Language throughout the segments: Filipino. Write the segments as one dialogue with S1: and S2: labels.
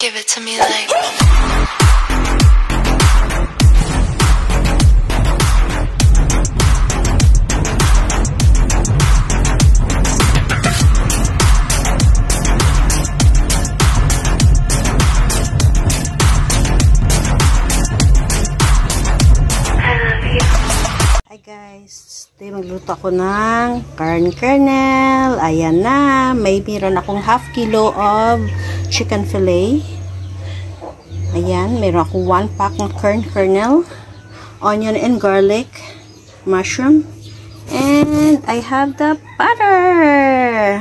S1: Give it to me like.
S2: Hi guys, today magluto ako ng corn kernel. Ayan na, may meron akong half kilo of chicken fillet. Ayan, meron akong 1 pack ng corn kernel, onion and garlic, mushroom, and I have the butter.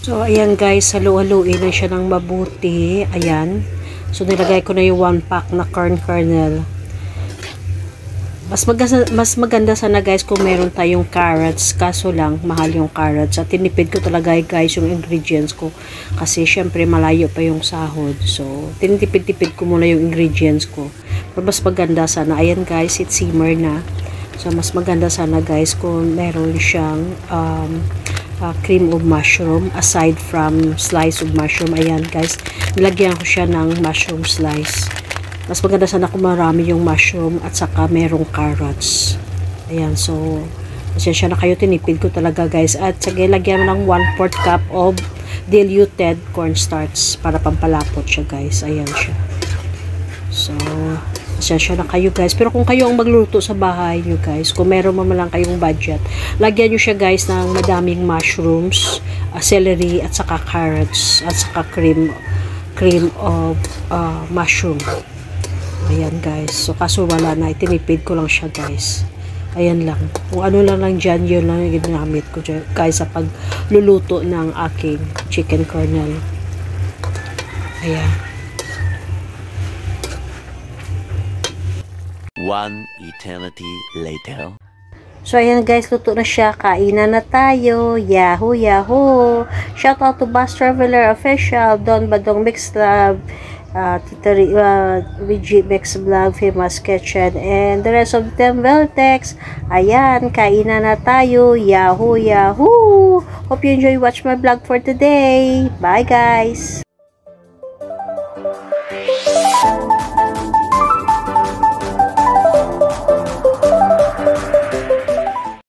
S2: So, ayan guys, halu-haluin na siya ng mabuti. Ayan. So, nilagay ko na yung 1 pack na corn kernel. Mas maganda sana guys kung meron tayong carrots. Kaso lang, mahal yung carrots. At tinipid ko talaga guys yung ingredients ko. Kasi syempre malayo pa yung sahod. So, tinitipid-tipid ko muna yung ingredients ko. Pero mas maganda sana. Ayan guys, it simmer na. So, mas maganda sana guys kung meron siyang cream of mushroom aside from slice of mushroom. Ayan guys, nilagyan ko siya ng mushroom slice. Mas maganda sana kung marami yung mushroom at saka merong carrots. Ayan, so pasensya na kayo, tinipid ko talaga guys. At sige, lagyan mo ng 1/4 cup of diluted cornstarch para pampalapot siya guys. Ayan siya. So pasensya na kayo guys. Pero kung kayo ang magluto sa bahay nyo guys, kung meron man lang kayong budget, lagyan nyo siya guys ng madaming mushrooms, celery, at saka carrots, at saka cream cream of mushroom. Ayan guys. So kaso wala na. Itinipid ko lang siya guys. Ayan lang. Kung ano lang dyan, yun lang yung ginamit ko dyan, guys, sa pagluluto ng aking chicken kernel. Ayan.
S1: One eternity later.
S2: So, ayan guys, luto na siya. Kainan na tayo. Yahoo, yahoo! Shout out to Bus Traveler Official, Don Badong Mix Love, Tita Reggie Mix Vlog, Famous Kitchen, and the rest of them, Veltex. Ayan, kainan na tayo. Yahoo, yahoo! Hope you enjoy watch my vlog for today. Bye guys!